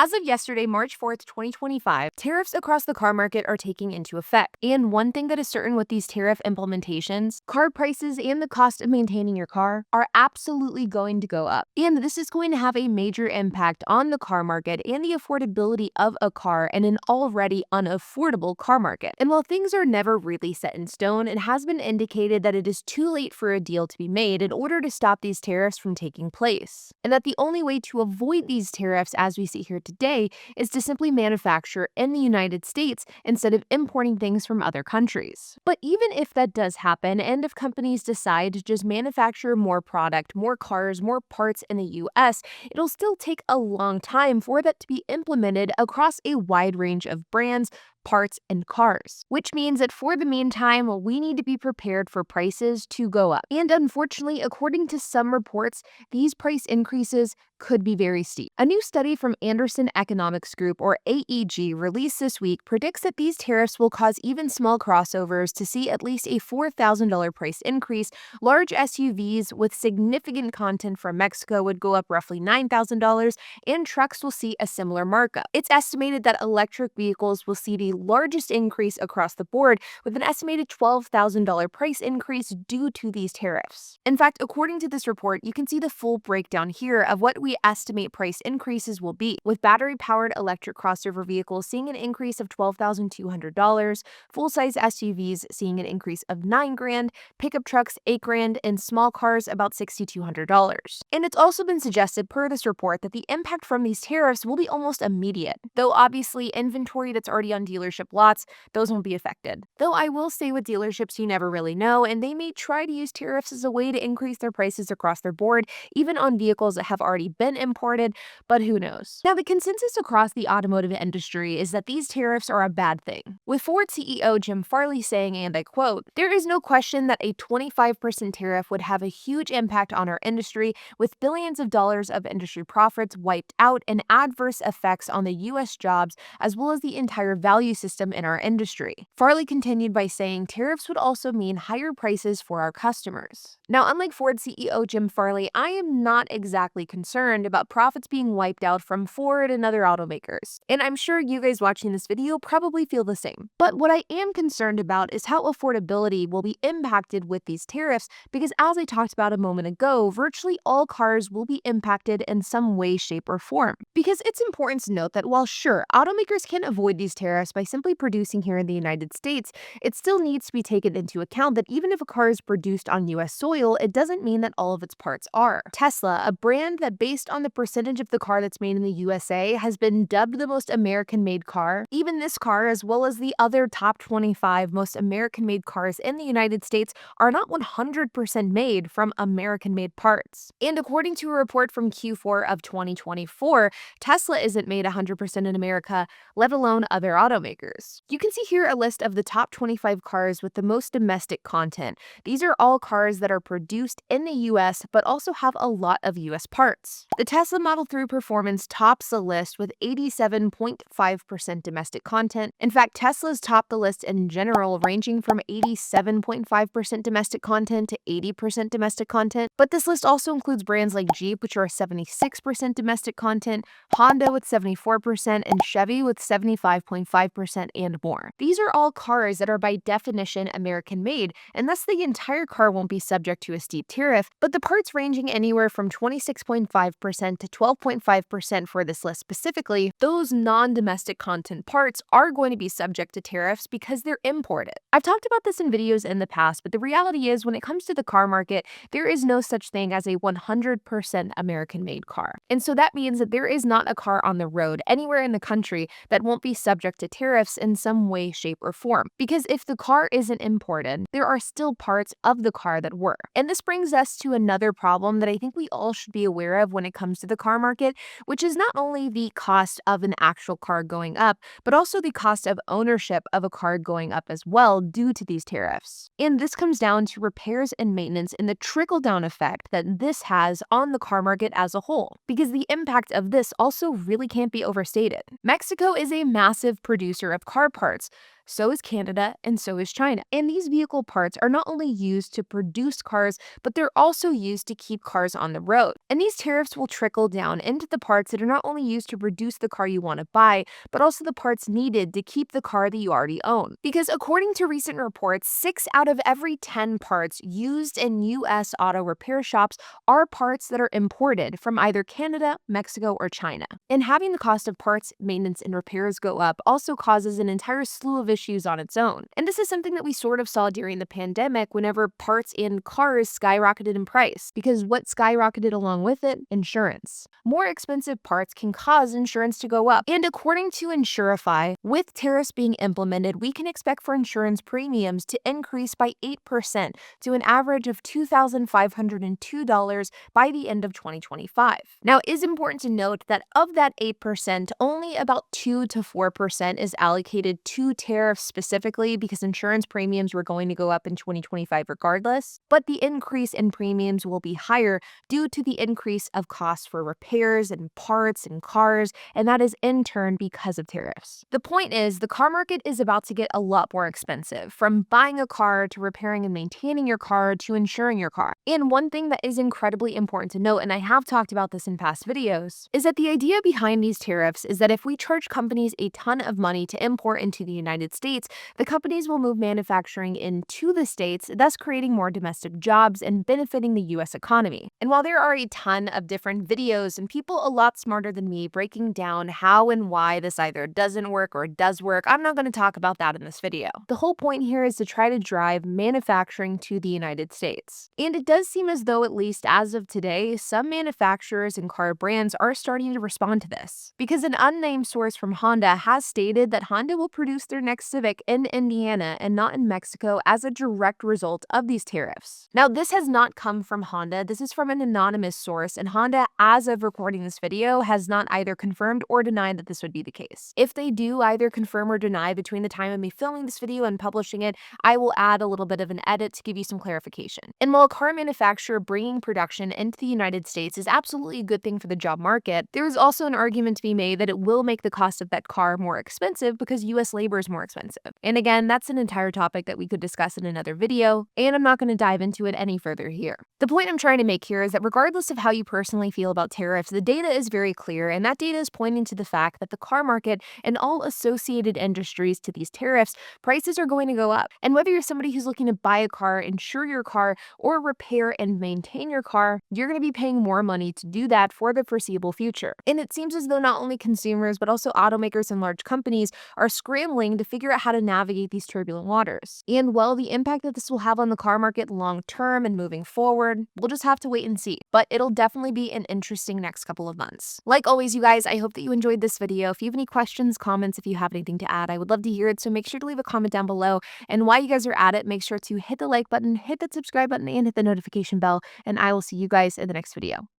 As of yesterday, March 4th, 2025, tariffs across the car market are taking into effect. And one thing that is certain with these tariff implementations, car prices and the cost of maintaining your car are absolutely going to go up. And this is going to have a major impact on the car market and the affordability of a car in an already unaffordable car market. And while things are never really set in stone, it has been indicated that it is too late for a deal to be made in order to stop these tariffs from taking place. And that the only way to avoid these tariffs, as we see here today, is to simply manufacture in the United States instead of importing things from other countries. But even if that does happen, and if companies decide to just manufacture more product, more cars, more parts in the US, it'll still take a long time for that to be implemented across a wide range of brands, parts, and cars, which means that for the meantime, we need to be prepared for prices to go up. And unfortunately, according to some reports, these price increases could be very steep. A new study from Anderson Economics Group, or AEG, released this week predicts that these tariffs will cause even small crossovers to see at least a $4,000 price increase. Large SUVs with significant content from Mexico would go up roughly $9,000, and trucks will see a similar markup. It's estimated that electric vehicles will see the largest increase across the board, with an estimated $12,000 price increase due to these tariffs. In fact, according to this report, you can see the full breakdown here of what we estimate price increases will be, with battery-powered electric crossover vehicles seeing an increase of $12,200, full-size SUVs seeing an increase of $9,000, pickup trucks $8,000, and small cars about $6,200. And it's also been suggested per this report that the impact from these tariffs will be almost immediate, though obviously inventory that's already on dealership lots, those won't be affected. Though I will say with dealerships, you never really know, and they may try to use tariffs as a way to increase their prices across their board, even on vehicles that have already been imported, but who knows? Now, the consensus across the automotive industry is that these tariffs are a bad thing, with Ford CEO Jim Farley saying, and I quote, "There is no question that a 25% tariff would have a huge impact on our industry, with billions of dollars of industry profits wiped out and adverse effects on the U.S. jobs as well as the entire value system in our industry." Farley continued by saying tariffs would also mean higher prices for our customers. Now, unlike Ford CEO Jim Farley, I am not exactly concerned about profits being wiped out from Ford and other automakers. And I'm sure you guys watching this video probably feel the same. But what I am concerned about is how affordability will be impacted with these tariffs, because as I talked about a moment ago, virtually all cars will be impacted in some way, shape, or form. Because it's important to note that while sure, automakers can avoid these tariffs by simply producing here in the United States, it still needs to be taken into account that even if a car is produced on US soil, it doesn't mean that all of its parts are. Tesla, a brand that based on the percentage of the car that's made in the USA has been dubbed the most American-made car, even this car, as well as the other top 25 most American-made cars in the United States, are not 100% made from American-made parts. And according to a report from Q4 of 2024, Tesla isn't made 100% in America, let alone other automakers. You can see here a list of the top 25 cars with the most domestic content. These are all cars that are produced in the US but also have a lot of US parts. The Tesla Model 3 Performance tops the list with 87.5% domestic content. In fact, Tesla's top the list in general, ranging from 87.5% domestic content to 80% domestic content. But this list also includes brands like Jeep, which are 76% domestic content, Honda with 74%, and Chevy with 75.5% and more. These are all cars that are by definition American-made, and thus the entire car won't be subject to a steep tariff, but the parts ranging anywhere from 26.5% to 12.5% for this list specifically, those non-domestic content parts are going to be subject to tariffs because they're imported. I've talked about this in videos in the past, but the reality is when it comes to the car market, there is no such thing as a 100% American-made car. And so that means that there is not a car on the road anywhere in the country that won't be subject to tariffs in some way, shape, or form. Because if the car isn't imported, there are still parts of the car that were. And this brings us to another problem that I think we all should be aware of when it comes to the car market, which is not only the cost of an actual car going up, but also the cost of ownership of a car going up as well due to these tariffs. And this comes down to repairs and maintenance and the trickle-down effect that this has on the car market as a whole, because the impact of this also really can't be overstated. Mexico is a massive producer of car parts, so is Canada, and so is China. And these vehicle parts are not only used to produce cars, but they're also used to keep cars on the road. And these tariffs will trickle down into the parts that are not only used to produce the car you want to buy, but also the parts needed to keep the car that you already own. Because according to recent reports, 6 out of every 10 parts used in US auto repair shops are parts that are imported from either Canada, Mexico, or China. And having the cost of parts, maintenance, and repairs go up also causes an entire slew of issues on its own. And this is something that we sort of saw during the pandemic whenever parts in cars skyrocketed in price. Because what skyrocketed along with it? Insurance. More expensive parts can cause insurance to go up. And according to Insurify, with tariffs being implemented, we can expect for insurance premiums to increase by 8% to an average of $2,502 by the end of 2025. Now, it is important to note that of that 8%, only about 2 to 4% is allocated to tariffs specifically because insurance premiums were going to go up in 2025 regardless, but the increase in premiums will be higher due to the increase of costs for repairs and parts and cars, and that is in turn because of tariffs. The point is, the car market is about to get a lot more expensive, from buying a car to repairing and maintaining your car to insuring your car. And one thing that is incredibly important to note, and I have talked about this in past videos, is that the idea behind these tariffs is that if we charge companies a ton of money to import into the United States, the companies will move manufacturing into the States, thus creating more domestic jobs and benefiting the US economy. And while there are a ton of different videos and people a lot smarter than me breaking down how and why this either doesn't work or does work, I'm not going to talk about that in this video. The whole point here is to try to drive manufacturing to the United States. And it does seem as though, at least as of today, some manufacturers and car brands are starting to respond to this. Because an unnamed source from Honda has stated that Honda will produce their next Civic in Indiana and not in Mexico as a direct result of these tariffs. Now, this has not come from Honda. This is from an anonymous source, and Honda, as of recording this video, has not either confirmed or denied that this would be the case. If they do either confirm or deny between the time of me filming this video and publishing it, I will add a little bit of an edit to give you some clarification. And while a car manufacturer bringing production into the United States is absolutely a good thing for the job market, there is also an argument to be made that it will make the cost of that car more expensive because US labor is more expensive. And again, that's an entire topic that we could discuss in another video, and I'm not going to dive into it any further here. The point I'm trying to make here is that regardless of how you personally feel about tariffs, the data is very clear, and that data is pointing to the fact that the car market and all associated industries to these tariffs, prices are going to go up. And whether you're somebody who's looking to buy a car, insure your car, or repair and maintain your car, you're going to be paying more money to do that for the foreseeable future. And it seems as though not only consumers, but also automakers and large companies are scrambling to figure out how to navigate these turbulent waters. And while the impact that this will have on the car market long term and moving forward, we'll just have to wait and see. But it'll definitely be an interesting next couple of months. Like always, you guys, I hope that you enjoyed this video. If you have any questions, comments, if you have anything to add, I would love to hear it. So make sure to leave a comment down below. And while you guys are at it, make sure to hit the like button, hit that subscribe button, and hit the notification bell. And I will see you guys in the next video.